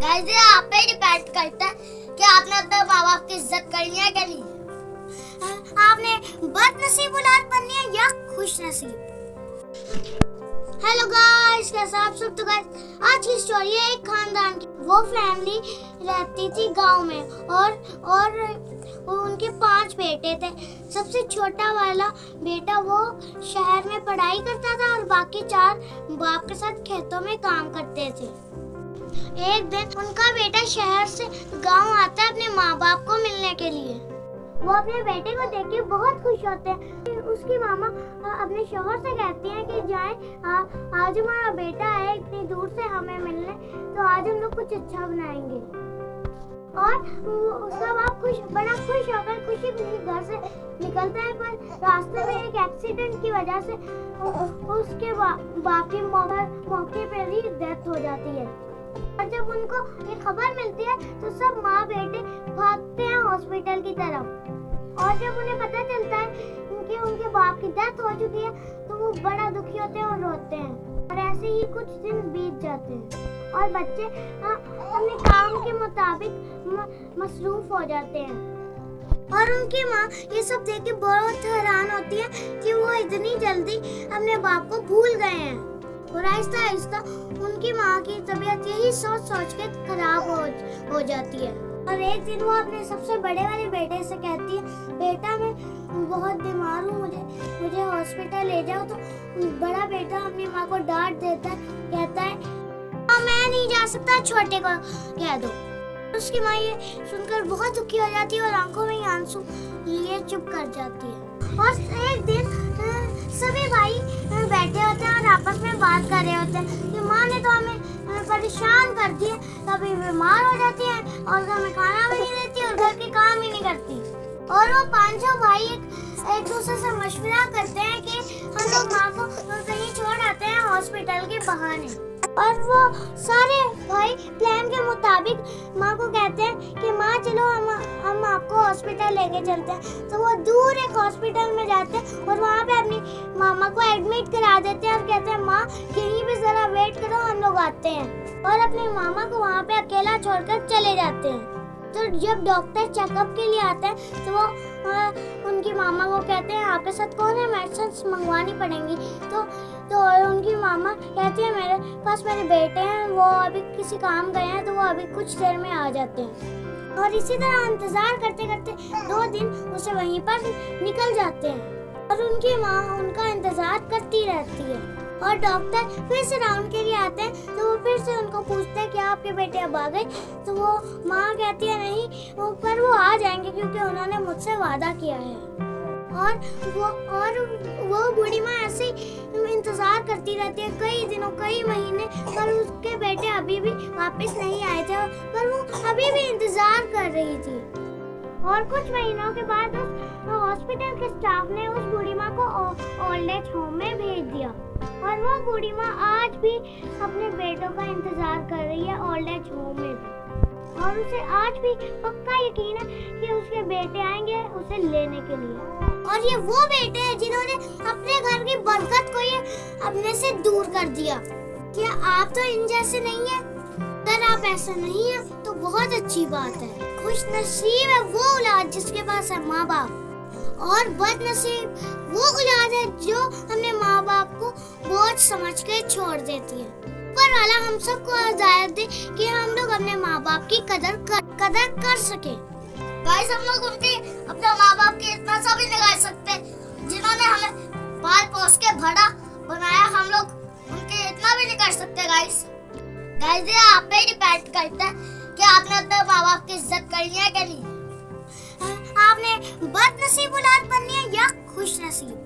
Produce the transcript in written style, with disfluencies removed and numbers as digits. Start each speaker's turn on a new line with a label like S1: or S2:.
S1: Guys ये आप पे डिपेंड करता है कि आपने अपने माँ बाप की इज्जत करनी है कि नहीं। आपने बदनसीब औलाद बननी है या खुश नसीब। हेलो गाइस, कैसे आप सब। तो गाइस आज की स्टोरी है एक खानदान की। वो फैमिली रहती थी गांव में और उनके 5 बेटे थे। सबसे छोटा वाला बेटा वो शहर में पढ़ाई करता था और बाकी 4 बाप के साथ खेतों में काम करते थे। एक दिन उनका बेटा शहर से गांव आता है अपने माँ बाप को मिलने के लिए। वो अपने बेटे को देख के बहुत खुश होते हैं। उसकी मामा अपने शौहर से कहती हैं कि जाए आज हमारा बेटा है इतनी दूर से हमें मिलने, तो आज हम लोग कुछ अच्छा बनाएंगे। और उसका बाप बड़ा खुश होकर खुशी घर से निकलता है, पर रास्ते में एक एक्सीडेंट की वजह से उसके बाप की मौके पर ही डेथ हो जाती है। और जब उनको ये खबर मिलती है तो सब माँ बेटे भागते हैं हॉस्पिटल की तरफ। और जब उन्हें पता चलता है कि उनके बाप की डेथ हो चुकी है तो वो बड़ा दुखी होते हैं और रोते हैं। और ऐसे ही कुछ दिन बीत जाते हैं और बच्चे अपने काम के मुताबिक मसरूफ हो जाते हैं। और उनकी माँ ये सब देख के बहुत हैरान होती है कि वो इतनी जल्दी अपने बाप को भूल गए हैं। और आहिस्ता आहिस्ता उनकी माँ की तबीयत यही सोच के खराब हो जाती है। और एक दिन वो अपने सबसे बड़े वाले बेटे से कहती है, बेटा मैं बहुत बीमार हूँ, मुझे हॉस्पिटल ले जाओ। तो बड़ा बेटा अपनी माँ को डांट देता है, कहता है मैं नहीं जा सकता, छोटे को कह दो। उसकी माँ ये सुनकर बहुत दुखी हो जाती है और आंखों में आंसू लिए चुप कर जाती है। और एक दिन सभी भाई बैठे होते हैं और आपस में बात कर रहे होते हैं कि माँ ने तो हमें परेशान कर दिया, कभी बीमार हो जाती है और हमें खाना भी नहीं देती और घर के काम ही नहीं करती। और वो 5 भाई एक दूसरे से मशवरा करते हैं कि हम लोग माँ को कहीं छोड़ आते हैं हॉस्पिटल के बहाने। और वो सारे भाई प्लान के मुताबिक माँ को कहते हैं कि माँ चलो हम आपको हॉस्पिटल लेके चलते हैं। तो वो दूर एक हॉस्पिटल में जाते हैं और वहाँ पे अपनी मामा को एडमिट करा देते हैं और कहते हैं माँ यहीं पे जरा वेट करो, हम लोग आते हैं। और अपने मामा को वहाँ पे अकेला छोड़कर चले जाते हैं। तो जब डॉक्टर चेकअप के लिए आते हैं तो वो उनकी मामा को कहते हैं आपके साथ कौन है, मेडिसिन मंगवानी पड़ेंगी। तो उनकी मामा कहती है मेरे पास मेरे बेटे हैं, वो अभी किसी काम गए हैं, तो वो अभी कुछ देर में आ जाते हैं। और इसी तरह इंतजार करते करते 2 दिन उसे वहीं पर निकल जाते हैं और उनकी माँ उनका इंतजार करती रहती है। और डॉक्टर फिर से राउंड के लिए आते हैं तो वो फिर से उनको पूछते हैं कि आपके बेटे अब आ गए। तो वो माँ कहती है नहीं, पर वो आ जाएंगे क्योंकि उन्होंने मुझसे वादा किया है। और वो बूढ़ी माँ ऐसे इंतजार करती रहती है कई दिनों कई महीने, पर उसके बेटे अभी भी वापस नहीं आए थे, पर वो अभी भी इंतजार कर रही थी। और कुछ महीनों के बाद हॉस्पिटल के स्टाफ ने उस बूढ़ी माँ को ओल्ड एज होम में भेज दिया। और वो बूढ़ी माँ आज भी अपने बेटों का इंतजार कर रही है ओल्ड एज होम में भी। और उसे आज भी पक्का यकीन है कि उसके बेटे आएंगे उसे लेने के लिए। और ये वो बेटे हैं जिन्होंने अपने घर की बरकत को ये अपने से दूर कर दिया। क्या आप तो इन जैसे नहीं है? अगर आप ऐसा नहीं है तो बहुत अच्छी बात है। खुश नसीब है वो औलाद जिसके पास है माँ बाप, और बदनसीब वो औलाद है जो अपने माँ बाप को बोझ समझ के छोड़ देती है। ऊपर वाला हम सबको हिदायत दे कि हम लोग अपने माँ बाप की कदर कर सके। गाइस हम लोग अपने माँ बाप की इतना सा भी नहीं कर सकते जिन्होंने हमें पाल पोस के बड़ा बनाया, हम लोग उनके इतना भी नहीं कर सकते। गाइस ये आप पे डिपेंड करता है कि आपने अपने माँ बाप की इज्जत करनी है कि नहीं। आपने बदनसीब औलाद बननी है या खुश नसीब।